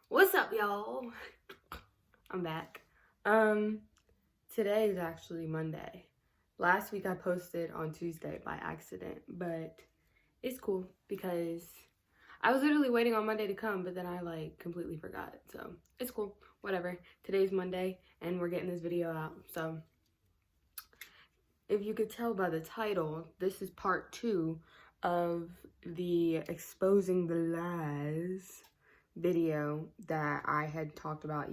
What's up, y'all? I'm back. Today is actually Monday. Last week I posted on Tuesday by accident, but it's cool because I was literally waiting on Monday to come, but then I completely forgot. So it's cool. Whatever. Today's Monday and we're getting this video out. So if you could tell by the title, this is part 2 of the Exposing the Lies video that I had talked about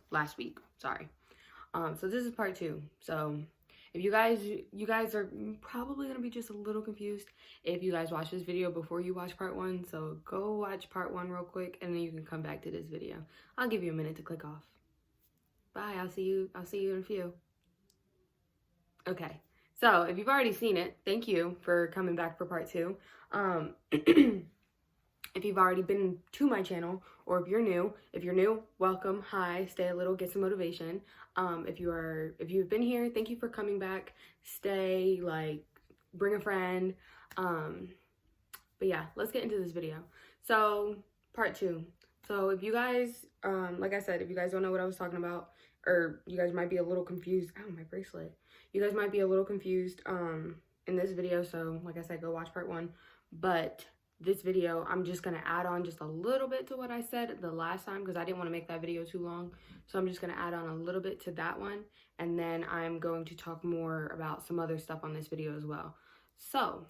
last week, sorry. So this is part 2. So if you guys are probably gonna be just a little confused if you guys watch this video before you watch part 1. So go watch part 1 real quick and then you can come back to this video. I'll give you a minute to click off. Bye, I'll see you in a few. Okay, so if you've already seen it, thank you for coming back for part 2. If you've already been to my channel, or if you're new, welcome, hi, stay a little, get some motivation. If you've been here, thank you for coming back, stay, bring a friend. But yeah, let's get into this video. So, part 2. So if you guys, like I said, if you guys don't know what I was talking about, or you guys might be a little confused, oh, my bracelet. You guys might be a little confused in this video, so like I said, go watch part 1. But this video, I'm just gonna add on just a little bit to what I said the last time because I didn't want to make that video too long. So I'm just gonna add on a little bit to that one, and then I'm going to talk more about some other stuff on this video as well. So,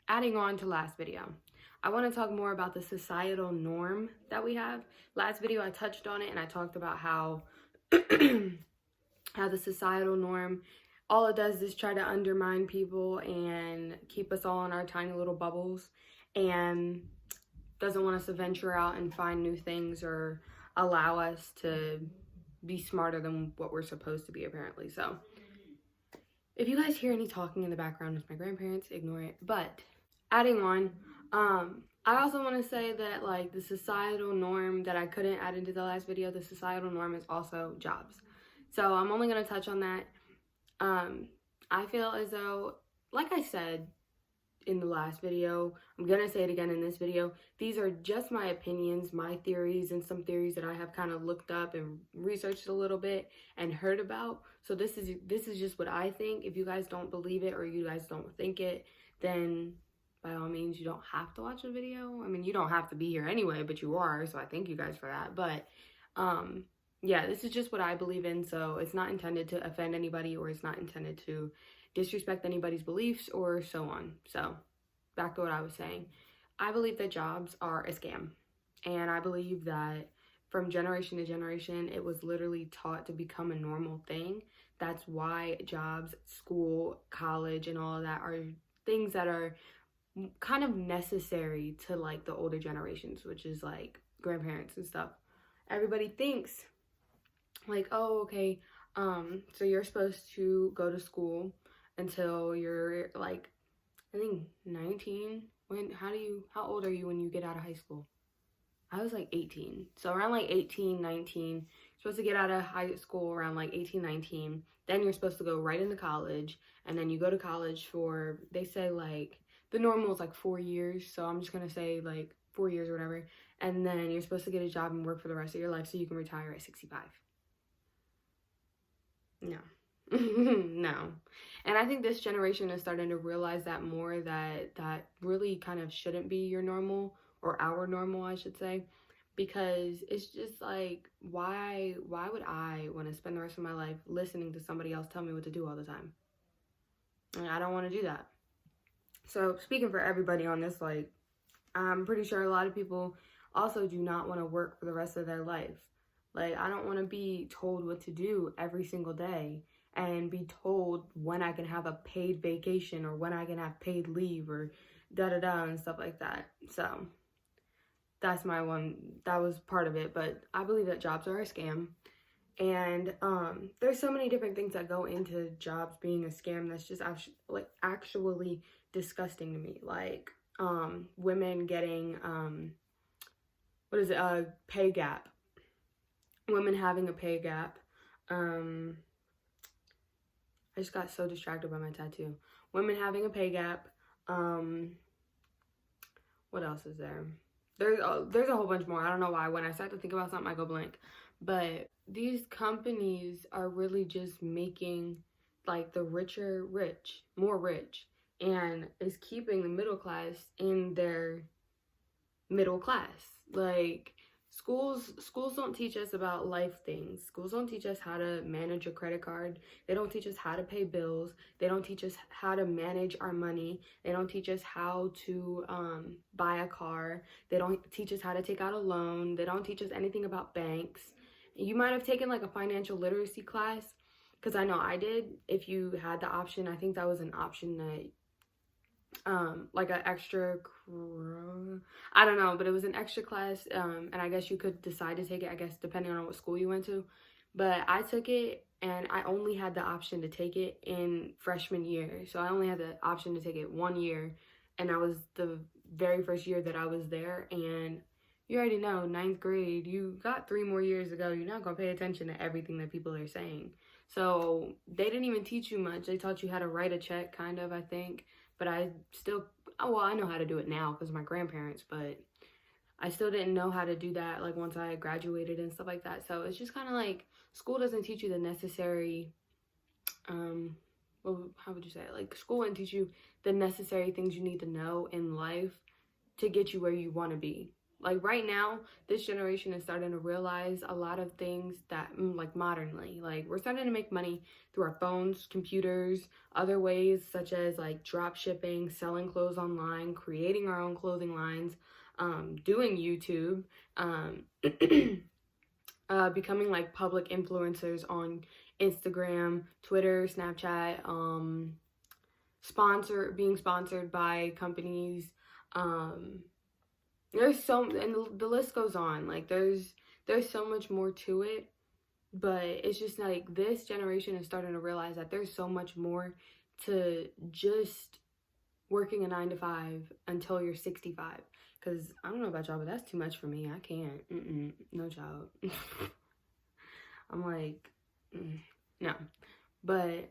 adding on to last video, I want to talk more about the societal norm that we have. Last video I touched on it and I talked about how how the societal norm, all it does is try to undermine people and keep us all in our tiny little bubbles and doesn't want us to venture out and find new things or allow us to be smarter than what we're supposed to be, apparently. So if you guys hear any talking in the background, it's my grandparents, ignore it. But adding on, I also want to say that the societal norm that I couldn't add into the last video, the societal norm is also jobs. So I'm only going to touch on that. I feel as though, like I said in the last video, I'm going to say it again in this video, these are just my opinions, my theories, and some theories that I have kind of looked up and researched a little bit and heard about. So this is just what I think. If you guys don't believe it or you guys don't think it, then by all means, you don't have to watch the video. I mean, you don't have to be here anyway, but you are, so I thank you guys for that. But yeah, this is just what I believe in, so it's not intended to offend anybody or it's not intended to disrespect anybody's beliefs or so on. So back to what I was saying. I believe that jobs are a scam, and I believe that from generation to generation, it was literally taught to become a normal thing. That's why jobs, school, college, and all of that are things that are kind of necessary to the older generations, which is grandparents and stuff. Everybody thinks oh, okay, so you're supposed to go to school until you're I think 19. How old are you when you get out of high school? I was 18. So around 18, 19, you're supposed to get out of high school around 18, 19. Then you're supposed to go right into college, and then you go to college for, they say the normal is 4 years. So I'm just gonna say 4 years or whatever. And then you're supposed to get a job and work for the rest of your life so you can retire at 65. No. No. And I think this generation is starting to realize that more, that really kind of shouldn't be your normal, or our normal, I should say, because it's just why would I want to spend the rest of my life listening to somebody else tell me what to do all the time? I don't want to do that. So speaking for everybody on this, I'm pretty sure a lot of people also do not want to work for the rest of their life. I don't want to be told what to do every single day and be told when I can have a paid vacation or when I can have paid leave or da-da-da and stuff like that. So that's that was part of it. But I believe that jobs are a scam. And there's so many different things that go into jobs being a scam that's just actually disgusting to me. Women getting, a pay gap. Women having a pay gap. I just got so distracted by my tattoo. Women having a pay gap. What else is there? there's a whole bunch more. I don't know why. When I start to think about something, I go blank. But these companies are really just making like the richer rich, more rich, and is keeping the middle class in their middle class. Like schools don't teach us about life things. Schools don't teach us how to manage a credit card. They don't teach us how to pay bills. They don't teach us how to manage our money. They don't teach us how to buy a car. They don't teach us how to take out a loan. They don't teach us anything about banks. You might have taken like a financial literacy class, because I know I did. If you had the option, I think that was an option that like an extra, I don't know, but it was an extra class, and I guess you could decide to take it, I guess, depending on what school you went to. But I took it, and I only had the option to take it in freshman year. So I only had the option to take it 1 year, and that was the very first year that I was there. And you already know, ninth grade, you got 3 more years to go. You're not gonna pay attention to everything that people are saying. So they didn't even teach you much. They taught you how to write a check, kind of, I think. But I still, well, I know how to do it now because of my grandparents, but I still didn't know how to do that, like, once I graduated and stuff like that. So it's just kind of like school doesn't teach you the necessary, well, how would you say it? Like, school wouldn't teach you the necessary things you need to know in life to get you where you want to be. Like, right now, this generation is starting to realize a lot of things that, like, modernly, like, we're starting to make money through our phones, computers, other ways such as like drop shipping, selling clothes online, creating our own clothing lines, doing YouTube, becoming like public influencers on Instagram, Twitter, Snapchat, being sponsored by companies. There's so, and the list goes on. Like, there's so much more to it, but it's just like this generation is starting to realize that there's so much more to just working a 9 to 5 until you're 65. Because I don't know about y'all, but that's too much for me. I can't. No child. I'm like, no. But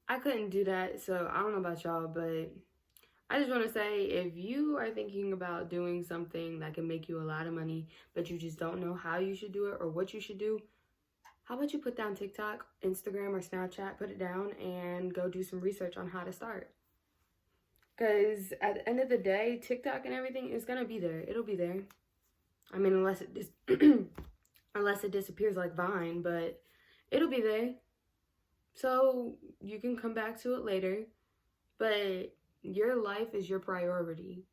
I couldn't do that, so I don't know about y'all, but I just want to say, if you are thinking about doing something that can make you a lot of money, but you just don't know how you should do it or what you should do, how about you put down TikTok, Instagram, or Snapchat, put it down, and go do some research on how to start. Because at the end of the day, TikTok and everything is going to be there. It'll be there. I mean, unless it disappears like Vine, but it'll be there. So you can come back to it later. But your life is your priority.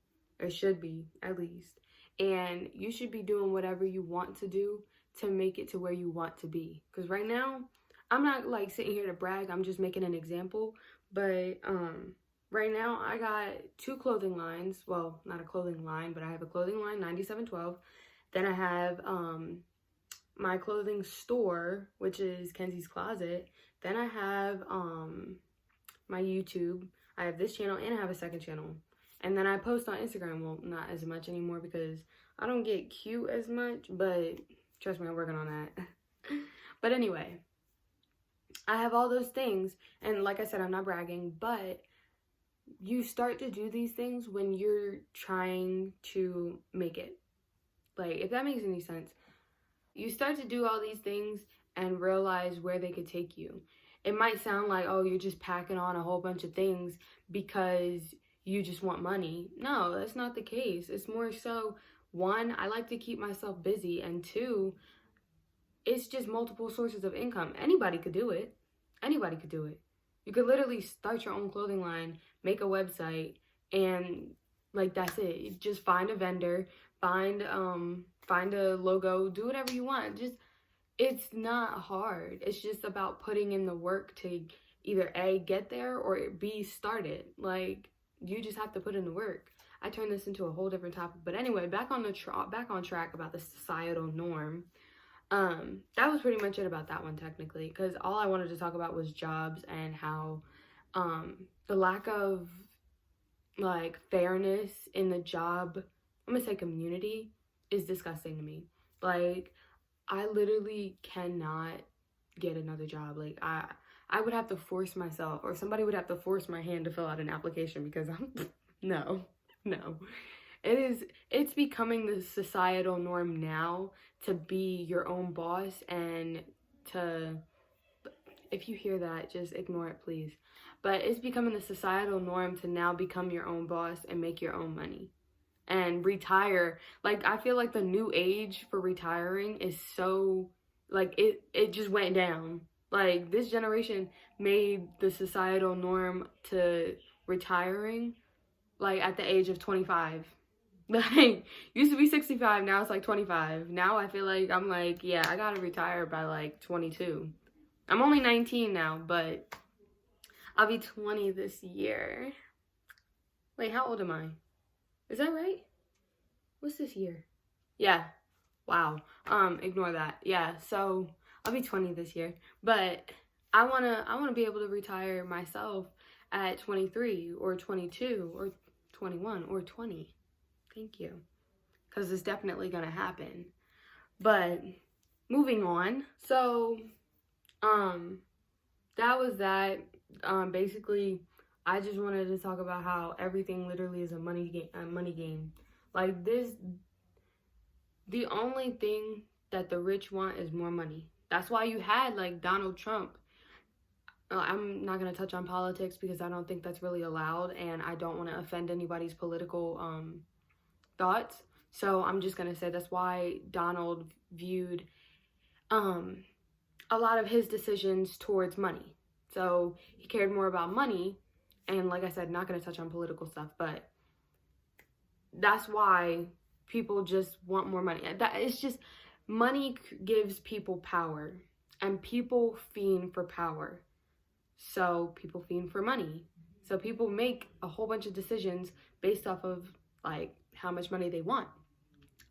Or should be, at least. And you should be doing whatever you want to do to make it to where you want to be. Because right now, I'm not like sitting here to brag. I'm just making an example. But right now, I got 2 clothing lines. Well, not a clothing line, but I have a clothing line, 9712. Then I have my clothing store, which is Kenzie's Closet. Then I have my YouTube. I have this channel, and I have a second channel. And then I post on Instagram. Well, not as much anymore because I don't get cute as much, but trust me, I'm working on that. But anyway, I have all those things, and like I said, I'm not bragging, but you start to do these things when you're trying to make it. Like, if that makes any sense. You start to do all these things and realize where they could take you. It might sound like, oh, you're just packing on a whole bunch of things because you just want money. No, that's not the case. It's more so, 1, I like to keep myself busy, and 2, it's just multiple sources of income. Anybody could do it. Anybody could do it. You could literally start your own clothing line, make a website, and like, that's it. Just find a vendor, find a logo, do whatever you want. Just, it's not hard. It's just about putting in the work to either A, get there, or B, start it. Like, you just have to put in the work. I turned this into a whole different topic, but anyway, back on track about the societal norm. That was pretty much it about that one, technically, because all I wanted to talk about was jobs and how the lack of like fairness in the job, I'm gonna say community, is disgusting to me. Like, I literally cannot get another job. Like, I would have to force myself, or somebody would have to force my hand to fill out an application, because I'm no. It's becoming the societal norm now to be your own boss, and to, if you hear that, just ignore it, please. But it's becoming the societal norm to now become your own boss and make your own money and retire. Like, I feel like the new age for retiring is so, like, it just went down. Like, this generation made the societal norm to retiring like at the age of 25. Like, used to be 65, now it's like 25. Now I feel like I'm like, yeah, I gotta retire by like 22. I'm only 19 now, but I'll be 20 this year. Wait, how old am I? Is that right? What's this year? Yeah. Wow. Ignore that. Yeah, so I'll be 20 this year. But I wanna be able to retire myself at 23 or 22 or 21 or 20. Thank you. Because it's definitely gonna happen. But moving on. So that was that. Basically, I just wanted to talk about how everything literally is a money game. Like, this, the only thing that the rich want is more money. That's why you had like Donald Trump. I'm not going to touch on politics because I don't think that's really allowed, and I don't want to offend anybody's political thoughts. So I'm just going to say that's why Donald viewed a lot of his decisions towards money. So he cared more about money, and like I said, not going to touch on political stuff, but that's why people just want more money. It's just, money gives people power, and people fiend for power. So people fiend for money. So people make a whole bunch of decisions based off of like how much money they want.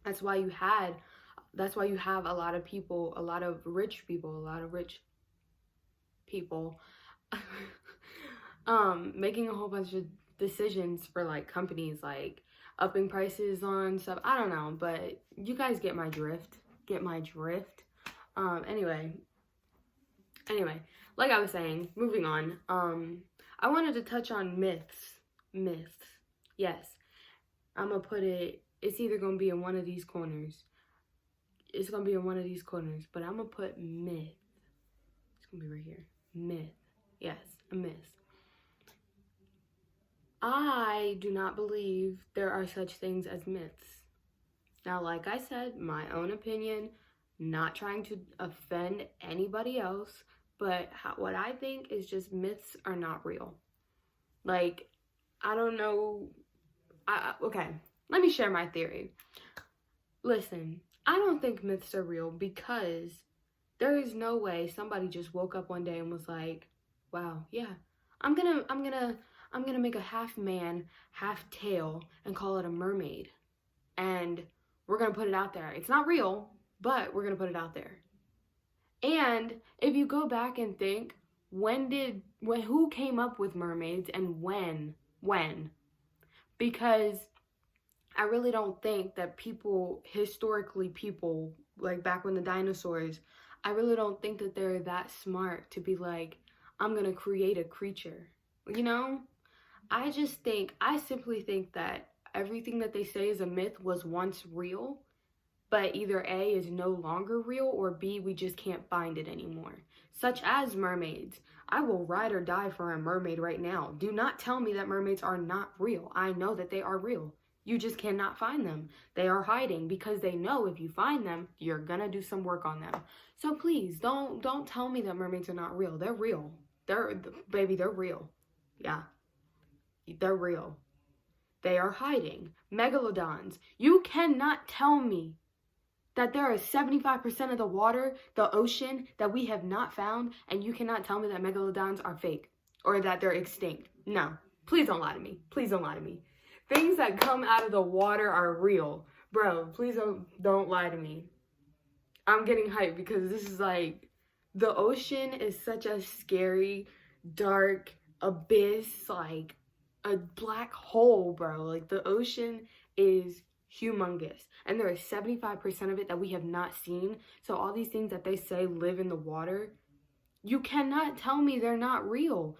That's why you have a lot of people, a lot of rich people making a whole bunch of decisions for like companies, like upping prices on stuff. I don't know, but you guys get my drift. Anyway, like I was saying, moving on. I wanted to touch on myths. Yes, I'm gonna put it. It's either gonna be in one of these corners. But I'm gonna put myth. It's gonna be right here. Myth. Yes, a myth. I do not believe there are such things as myths. Now, like I said, my own opinion, not trying to offend anybody else, but what I think is just myths are not real. Like, I don't know. Okay, let me share my theory. Listen, I don't think myths are real because there is no way somebody just woke up one day and was like, wow, yeah, I'm gonna make a half man, half tail and call it a mermaid. And we're gonna put it out there. It's not real, but we're gonna put it out there. And if you go back and think, who came up with mermaids and when? Because I really don't think that historically people, like back when the dinosaurs, I really don't think that they're that smart to be like, I'm gonna create a creature, you know? I simply think that everything that they say is a myth was once real, but either A, is no longer real, or B, we just can't find it anymore. Such as mermaids. I will ride or die for a mermaid right now. Do not tell me that mermaids are not real. I know that they are real. You just cannot find them. They are hiding because they know if you find them, you're gonna do some work on them. So please, don't tell me that mermaids are not real. They're real. They're real. Yeah. They're real. They are hiding. Megalodons. You cannot tell me that there is 75% of the water, the ocean, that we have not found, and you cannot tell me that megalodons are fake or that they're extinct. No. Please don't lie to me. Things that come out of the water are real. Bro, please don't lie to me. I'm getting hyped because this is like, the ocean is such a scary, dark abyss, like a black hole, bro. Like, the ocean is humongous, and there is 75% of it that we have not seen. So all these things that they say live in the water, you cannot tell me they're not real.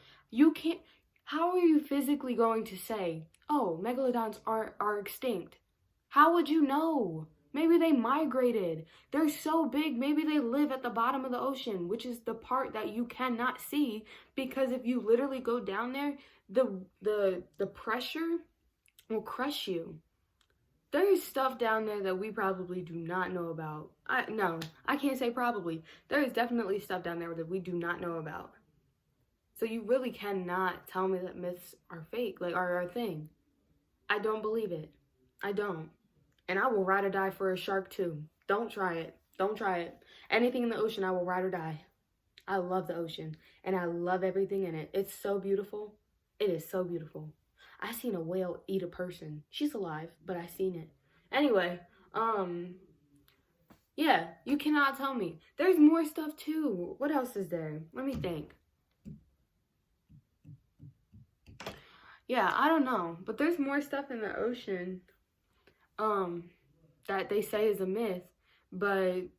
How are you physically going to say, oh, megalodons are extinct? How would you know? Maybe they migrated. They're so big, maybe they live at the bottom of the ocean, which is the part that you cannot see, because if you literally go down there, the pressure will crush you. There is stuff down there that we probably do not know about. I can't say probably. There is definitely stuff down there that we do not know about. So you really cannot tell me that myths are fake, like are a thing. I don't believe it. I don't. And I will ride or die for a shark too. Don't try it. Don't try it. Anything in the ocean, I will ride or die. I love the ocean and I love everything in it. It's so beautiful. It is so beautiful. I seen a whale eat a person. She's alive, but I seen it. Anyway, yeah, you cannot tell me. There's more stuff too. What else is there? Let me think. Yeah, I don't know, but there's more stuff in the ocean that they say is a myth, but it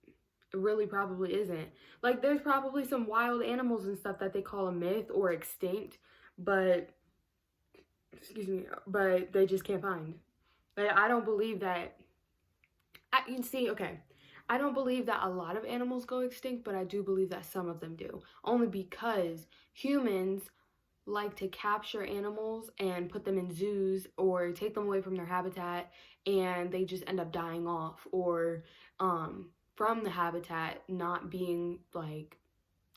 really probably isn't. Like, there's probably some wild animals and stuff that they call a myth or extinct, but excuse me, but they just can't find. Like, I don't believe that. You can see, okay, I don't believe that a lot of animals go extinct, but I do believe that some of them do. Only because humans like to capture animals and put them in zoos or take them away from their habitat, and they just end up dying off, or from the habitat not being like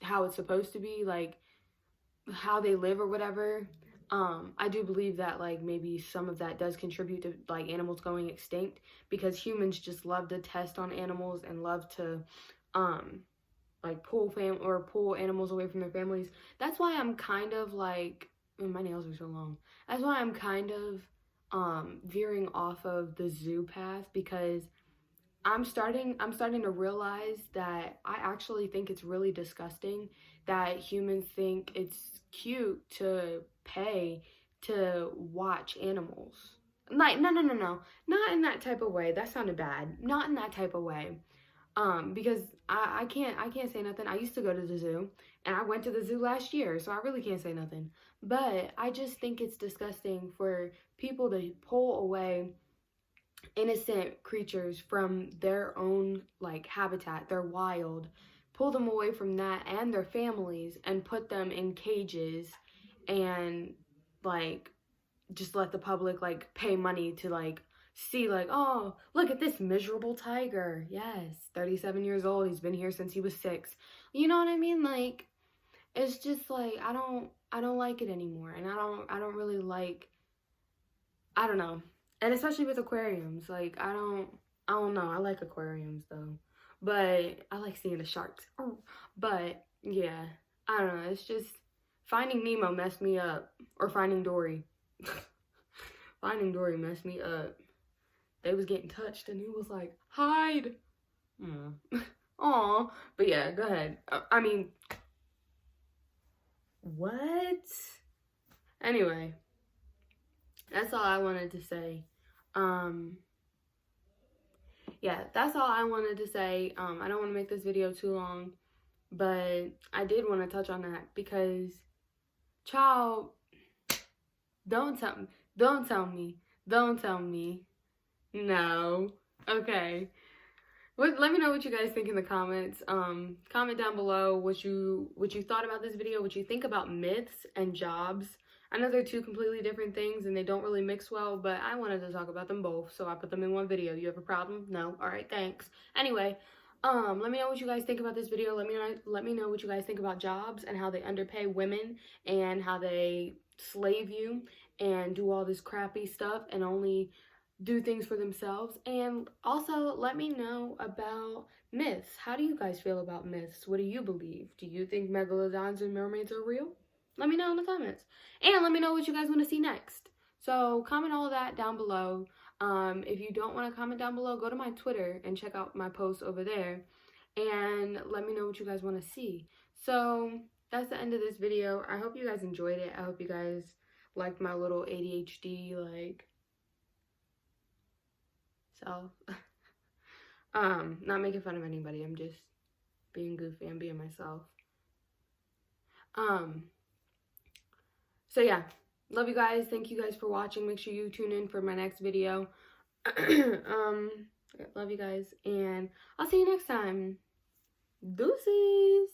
how it's supposed to be, like how they live or whatever. I do believe that like maybe some of that does contribute to like animals going extinct, because humans just love to test on animals and love to like pull animals away from their families. That's why I'm kind of like, oh, my nails are so long. That's why I'm kind of veering off of the zoo path, because I'm starting to realize that I actually think it's really disgusting that humans think it's cute to pay to watch animals. Like, no. Not in that type of way. That sounded bad. Not in that type of way. Because I can't say nothing. I used to go to the zoo, and I went to the zoo last year, so I really can't say nothing. But I just think it's disgusting for people to pull away innocent creatures from their own like habitat, their wild, pull them away from that and their families and put them in cages, and like just let the public like pay money to like see like, oh, look at this miserable tiger. Yes, 37 years old. He's been here since he was 6. You know what I mean? Like, it's just like I don't like it anymore, and I don't really like, I don't know. And especially with aquariums, like I don't know. I like aquariums though, but I like seeing the sharks. But yeah, I don't know. It's just Finding Nemo messed me up, or Finding Dory. Finding Dory messed me up. They was getting touched, and he was like, "Hide." Aw. But yeah, go ahead. I mean, what? Anyway, that's all I wanted to say. Yeah, that's all I wanted to say. I don't want to make this video too long, but I did want to touch on that because, child, don't tell me. No. Okay. Let me know what you guys think in the comments. Comment down below what you thought about this video, what you think about myths and jobs. I know they're two completely different things and they don't really mix well, but I wanted to talk about them both, so I put them in one video. You have a problem? No? Alright, thanks. Anyway, let me know what you guys think about this video. Let me know what you guys think about jobs and how they underpay women and how they slave you and do all this crappy stuff and only do things for themselves. And also let me know about myths. How do you guys feel about myths? What do you believe? Do you think megalodons and mermaids are real? Let me know in the comments. And let me know what you guys want to see next. So comment all of that down below. If you don't want to comment down below, go to my Twitter and check out my posts over there. And let me know what you guys want to see. So that's the end of this video. I hope you guys enjoyed it. I hope you guys liked my little ADHD like self. Not making fun of anybody. I'm just being goofy. I'm being myself. So yeah, love you guys. Thank you guys for watching. Make sure you tune in for my next video. Love you guys, and I'll see you next time. Deuces.